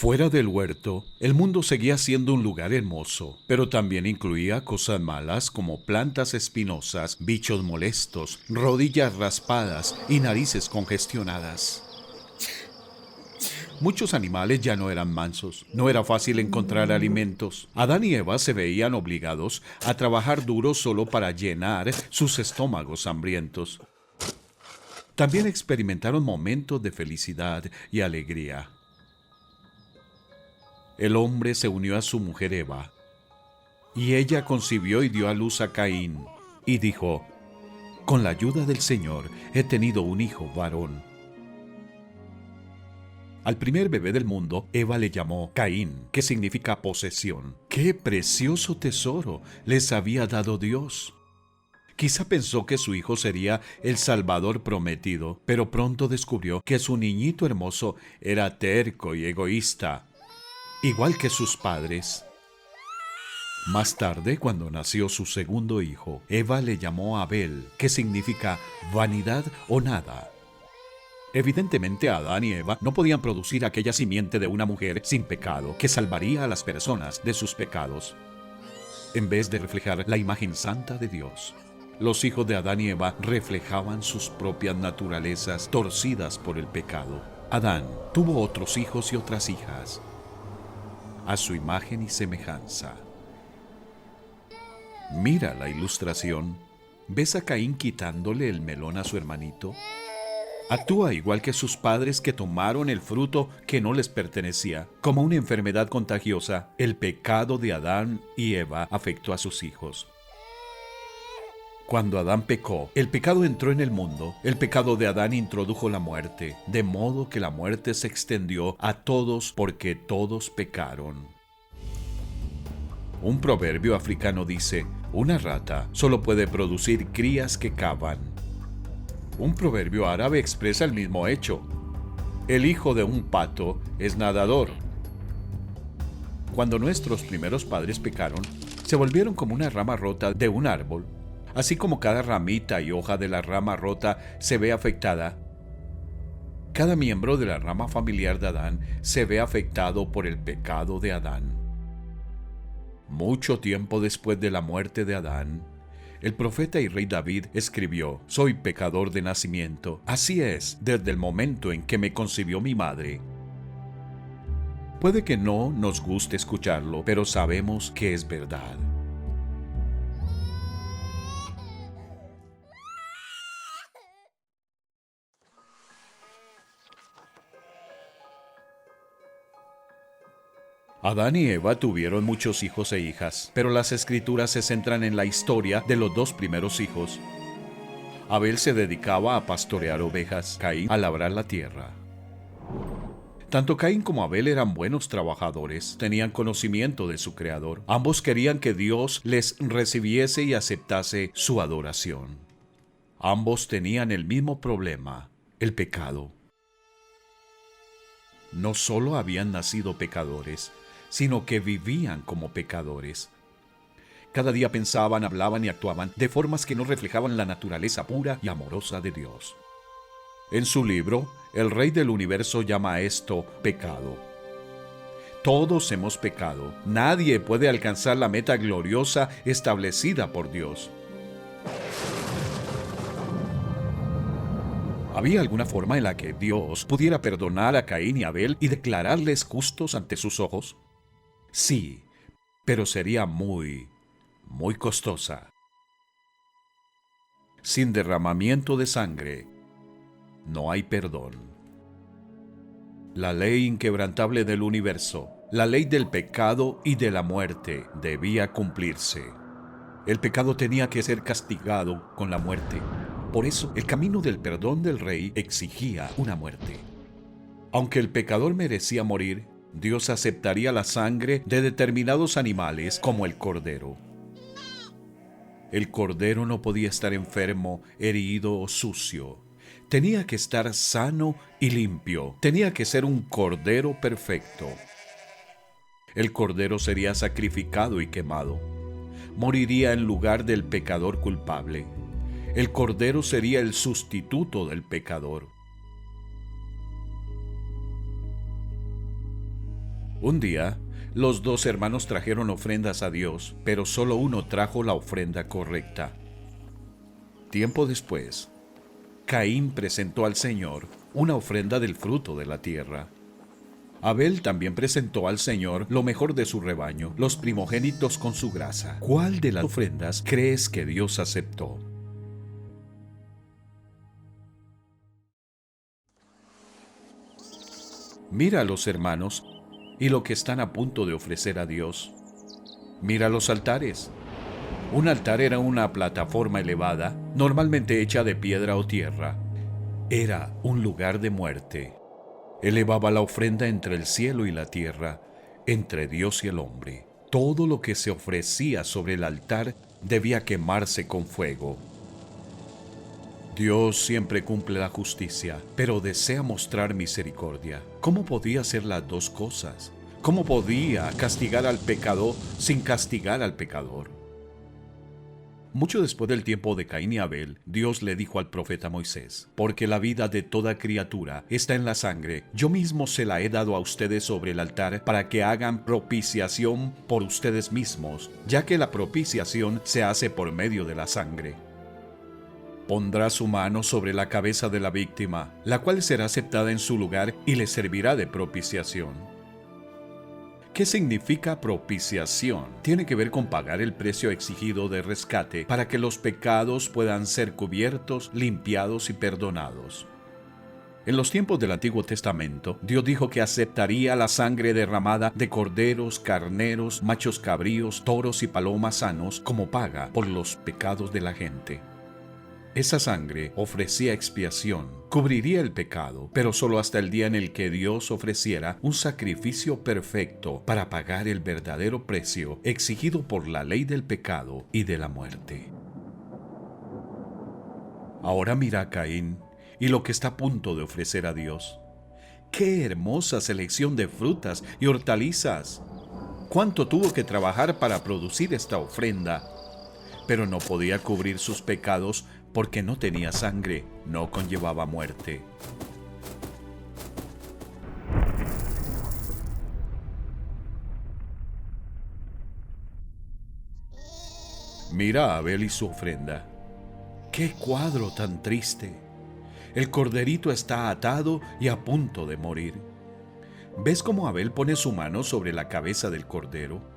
Fuera del huerto, el mundo seguía siendo un lugar hermoso, pero también incluía cosas malas como plantas espinosas, bichos molestos, rodillas raspadas y narices congestionadas. Muchos animales ya no eran mansos, no era fácil encontrar alimentos. Adán y Eva se veían obligados a trabajar duro solo para llenar sus estómagos hambrientos. También experimentaron momentos de felicidad y alegría. El hombre se unió a su mujer Eva, y ella concibió y dio a luz a Caín, y dijo: con la ayuda del Señor he tenido un hijo varón. Al primer bebé del mundo, Eva le llamó Caín, que significa posesión. ¡Qué precioso tesoro les había dado Dios! Quizá pensó que su hijo sería el Salvador prometido, pero pronto descubrió que su niñito hermoso era terco y egoísta, igual que sus padres. Más tarde, cuando nació su segundo hijo, Eva le llamó Abel, que significa vanidad o nada. Evidentemente, Adán y Eva no podían producir aquella simiente de una mujer sin pecado que salvaría a las personas de sus pecados. En vez de reflejar la imagen santa de Dios, los hijos de Adán y Eva reflejaban sus propias naturalezas torcidas por el pecado. Adán tuvo otros hijos y otras hijas, a su imagen y semejanza. Mira la ilustración. ¿Ves a Caín quitándole el melón a su hermanito? Actúa igual que sus padres que tomaron el fruto que no les pertenecía. Como una enfermedad contagiosa, el pecado de Adán y Eva afectó a sus hijos. Cuando Adán pecó, el pecado entró en el mundo. El pecado de Adán introdujo la muerte, de modo que la muerte se extendió a todos porque todos pecaron. Un proverbio africano dice: una rata solo puede producir crías que cavan. Un proverbio árabe expresa el mismo hecho: el hijo de un pato es nadador. Cuando nuestros primeros padres pecaron, se volvieron como una rama rota de un árbol. Así como cada ramita y hoja de la rama rota se ve afectada, cada miembro de la rama familiar de Adán se ve afectado por el pecado de Adán. Mucho tiempo después de la muerte de Adán, el profeta y rey David escribió: soy pecador de nacimiento. Así es, desde el momento en que me concibió mi madre. Puede que no nos guste escucharlo, pero sabemos que es verdad. Adán y Eva tuvieron muchos hijos e hijas, pero las escrituras se centran en la historia de los dos primeros hijos. Abel se dedicaba a pastorear ovejas, Caín a labrar la tierra. Tanto Caín como Abel eran buenos trabajadores, tenían conocimiento de su Creador. Ambos querían que Dios les recibiese y aceptase su adoración. Ambos tenían el mismo problema: el pecado. No solo habían nacido pecadores, sino que vivían como pecadores. Cada día pensaban, hablaban y actuaban de formas que no reflejaban la naturaleza pura y amorosa de Dios. En su libro, el Rey del Universo llama a esto pecado. Todos hemos pecado. Nadie puede alcanzar la meta gloriosa establecida por Dios. ¿Había alguna forma en la que Dios pudiera perdonar a Caín y Abel y declararles justos ante sus ojos? Sí, pero sería muy costosa. Sin derramamiento de sangre, no hay perdón. La ley inquebrantable del universo, la ley del pecado y de la muerte, debía cumplirse. El pecado tenía que ser castigado con la muerte. Por eso, el camino del perdón del Rey exigía una muerte. Aunque el pecador merecía morir, Dios aceptaría la sangre de determinados animales como el cordero. El cordero no podía estar enfermo, herido o sucio. Tenía que estar sano y limpio. Tenía que ser un cordero perfecto. El cordero sería sacrificado y quemado. Moriría en lugar del pecador culpable. El cordero sería el sustituto del pecador. Un día, los dos hermanos trajeron ofrendas a Dios, pero solo uno trajo la ofrenda correcta. Tiempo después, Caín presentó al Señor una ofrenda del fruto de la tierra. Abel también presentó al Señor lo mejor de su rebaño, los primogénitos con su grasa. ¿Cuál de las ofrendas crees que Dios aceptó? Mira a los hermanos y lo que están a punto de ofrecer a Dios. Mira los altares. Un altar era una plataforma elevada, normalmente hecha de piedra o tierra. Era un lugar de muerte. Elevaba la ofrenda entre el cielo y la tierra, entre Dios y el hombre. Todo lo que se ofrecía sobre el altar debía quemarse con fuego. Dios siempre cumple la justicia, pero desea mostrar misericordia. ¿Cómo podía hacer las dos cosas? ¿Cómo podía castigar al pecador sin castigar al pecador? Mucho después del tiempo de Caín y Abel, Dios le dijo al profeta Moisés: porque la vida de toda criatura está en la sangre, yo mismo se la he dado a ustedes sobre el altar para que hagan propiciación por ustedes mismos, ya que la propiciación se hace por medio de la sangre. Pondrá su mano sobre la cabeza de la víctima, la cual será aceptada en su lugar y le servirá de propiciación. ¿Qué significa propiciación? Tiene que ver con pagar el precio exigido de rescate para que los pecados puedan ser cubiertos, limpiados y perdonados. En los tiempos del Antiguo Testamento, Dios dijo que aceptaría la sangre derramada de corderos, carneros, machos cabríos, toros y palomas sanos como paga por los pecados de la gente. Esa sangre ofrecía expiación, cubriría el pecado, pero solo hasta el día en el que Dios ofreciera un sacrificio perfecto para pagar el verdadero precio exigido por la ley del pecado y de la muerte. Ahora mira a Caín y lo que está a punto de ofrecer a Dios. ¡Qué hermosa selección de frutas y hortalizas! ¿Cuánto tuvo que trabajar para producir esta ofrenda? Pero no podía cubrir sus pecados porque no tenía sangre, no conllevaba muerte. Mira a Abel y su ofrenda. ¡Qué cuadro tan triste! El corderito está atado y a punto de morir. ¿Ves cómo Abel pone su mano sobre la cabeza del cordero?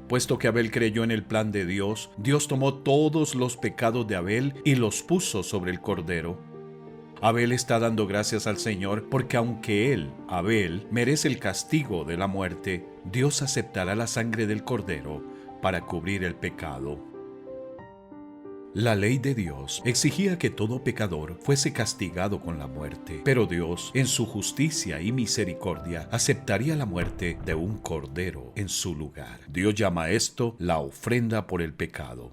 Puesto que Abel creyó en el plan de Dios, Dios tomó todos los pecados de Abel y los puso sobre el cordero. Abel está dando gracias al Señor porque aunque él, Abel, merece el castigo de la muerte, Dios aceptará la sangre del cordero para cubrir el pecado. La ley de Dios exigía que todo pecador fuese castigado con la muerte, pero Dios, en su justicia y misericordia, aceptaría la muerte de un cordero en su lugar. Dios llama a esto la ofrenda por el pecado.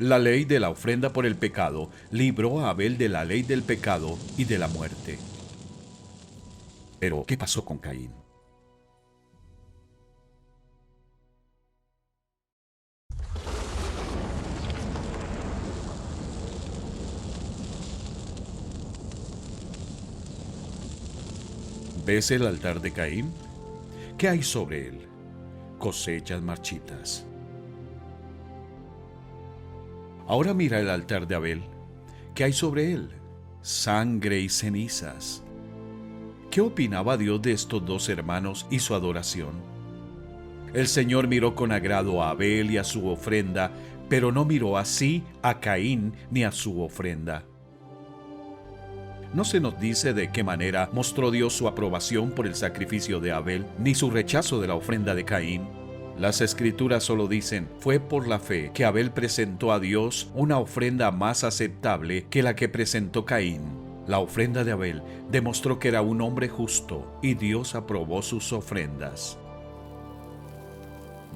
La ley de la ofrenda por el pecado libró a Abel de la ley del pecado y de la muerte. Pero, ¿qué pasó con Caín? ¿Ves el altar de Caín? ¿Qué hay sobre él? Cosechas marchitas. Ahora mira el altar de Abel. ¿Qué hay sobre él? Sangre y cenizas. ¿Qué opinaba Dios de estos dos hermanos y su adoración? El Señor miró con agrado a Abel y a su ofrenda, pero no miró así a Caín ni a su ofrenda. No se nos dice de qué manera mostró Dios su aprobación por el sacrificio de Abel, ni su rechazo de la ofrenda de Caín. Las Escrituras solo dicen: fue por la fe que Abel presentó a Dios una ofrenda más aceptable que la que presentó Caín. La ofrenda de Abel demostró que era un hombre justo y Dios aprobó sus ofrendas.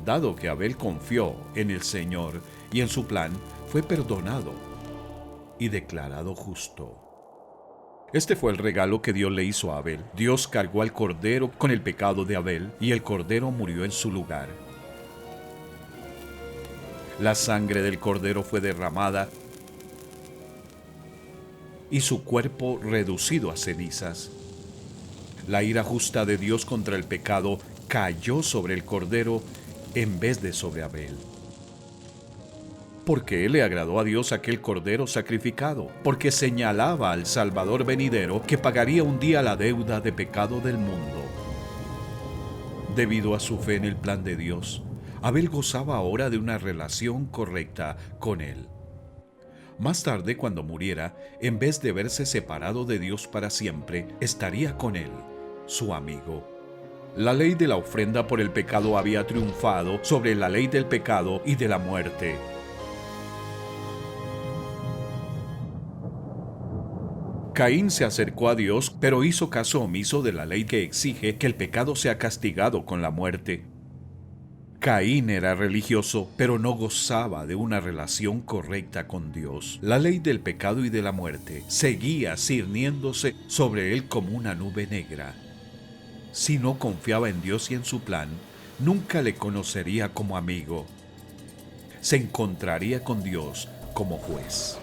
Dado que Abel confió en el Señor y en su plan, fue perdonado y declarado justo. Este fue el regalo que Dios le hizo a Abel. Dios cargó al cordero con el pecado de Abel y el cordero murió en su lugar. La sangre del cordero fue derramada y su cuerpo reducido a cenizas. La ira justa de Dios contra el pecado cayó sobre el cordero en vez de sobre Abel. ¿Por qué le agradó a Dios aquel cordero sacrificado? Porque señalaba al Salvador venidero que pagaría un día la deuda de pecado del mundo. Debido a su fe en el plan de Dios, Abel gozaba ahora de una relación correcta con él. Más tarde, cuando muriera, en vez de verse separado de Dios para siempre, estaría con él, su amigo. La ley de la ofrenda por el pecado había triunfado sobre la ley del pecado y de la muerte. Caín se acercó a Dios, pero hizo caso omiso de la ley que exige que el pecado sea castigado con la muerte. Caín era religioso, pero no gozaba de una relación correcta con Dios. La ley del pecado y de la muerte seguía ciñéndose sobre él como una nube negra. Si no confiaba en Dios y en su plan, nunca le conocería como amigo. Se encontraría con Dios como juez.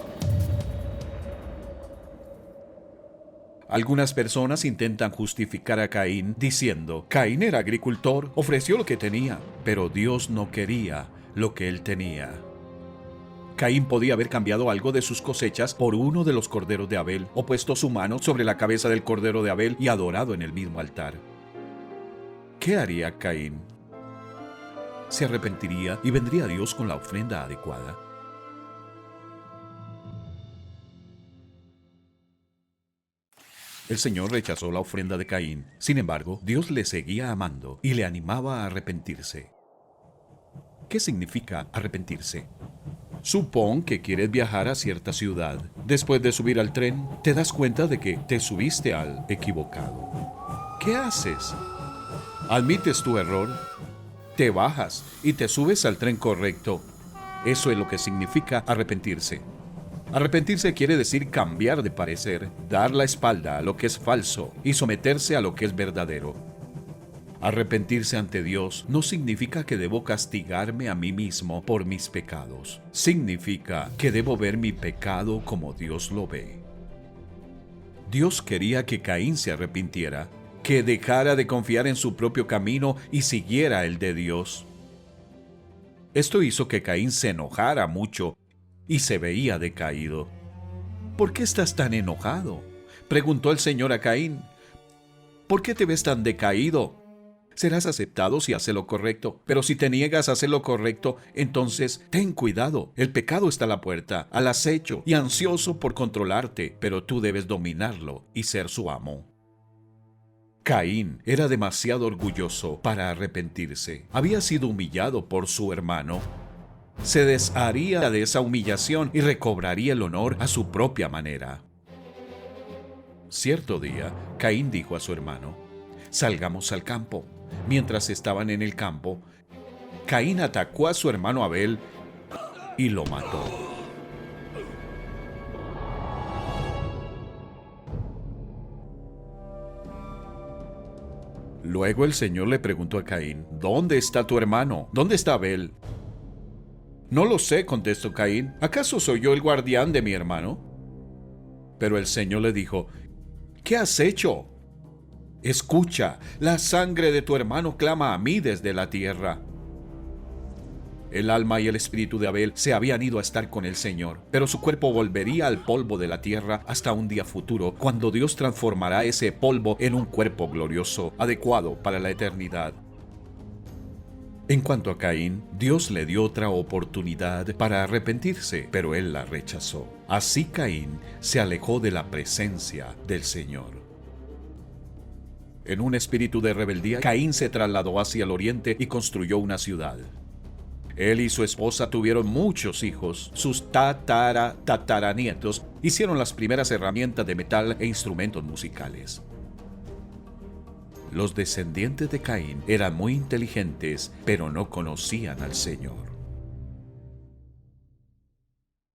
Algunas personas intentan justificar a Caín diciendo: Caín era agricultor, ofreció lo que tenía, pero Dios no quería lo que él tenía. Caín podía haber cambiado algo de sus cosechas por uno de los corderos de Abel, o puesto su mano sobre la cabeza del cordero de Abel y adorado en el mismo altar. ¿Qué haría Caín? Se arrepentiría y vendría a Dios con la ofrenda adecuada. El Señor rechazó la ofrenda de Caín. Sin embargo, Dios le seguía amando y le animaba a arrepentirse. ¿Qué significa arrepentirse? Supón que quieres viajar a cierta ciudad. Después de subir al tren, te das cuenta de que te subiste al equivocado. ¿Qué haces? Admites tu error, te bajas y te subes al tren correcto. Eso es lo que significa arrepentirse. Arrepentirse quiere decir cambiar de parecer, dar la espalda a lo que es falso y someterse a lo que es verdadero. Arrepentirse ante Dios no significa que debo castigarme a mí mismo por mis pecados. Significa que debo ver mi pecado como Dios lo ve. Dios quería que Caín se arrepintiera, que dejara de confiar en su propio camino y siguiera el de Dios. Esto hizo que Caín se enojara mucho y se veía decaído. ¿Por qué estás tan enojado?, preguntó el Señor a Caín. ¿Por qué te ves tan decaído? Serás aceptado si haces lo correcto, pero si te niegas a hacer lo correcto, entonces ten cuidado. El pecado está a la puerta, al acecho y ansioso por controlarte, pero tú debes dominarlo y ser su amo. Caín era demasiado orgulloso para arrepentirse. Había sido humillado por su hermano. Se desharía de esa humillación y recobraría el honor a su propia manera. Cierto día, Caín dijo a su hermano: salgamos al campo. Mientras estaban en el campo, Caín atacó a su hermano Abel y lo mató. Luego el Señor le preguntó a Caín: ¿dónde está tu hermano? ¿Dónde está Abel? No lo sé, contestó Caín. ¿Acaso soy yo el guardián de mi hermano? Pero el Señor le dijo: ¿qué has hecho? Escucha, la sangre de tu hermano clama a mí desde la tierra. El alma y el espíritu de Abel se habían ido a estar con el Señor, pero su cuerpo volvería al polvo de la tierra hasta un día futuro, cuando Dios transformará ese polvo en un cuerpo glorioso, adecuado para la eternidad. En cuanto a Caín, Dios le dio otra oportunidad para arrepentirse, pero él la rechazó. Así Caín se alejó de la presencia del Señor. En un espíritu de rebeldía, Caín se trasladó hacia el oriente y construyó una ciudad. Él y su esposa tuvieron muchos hijos. Sus tataranietos hicieron las primeras herramientas de metal e instrumentos musicales. Los descendientes de Caín eran muy inteligentes, pero no conocían al Señor.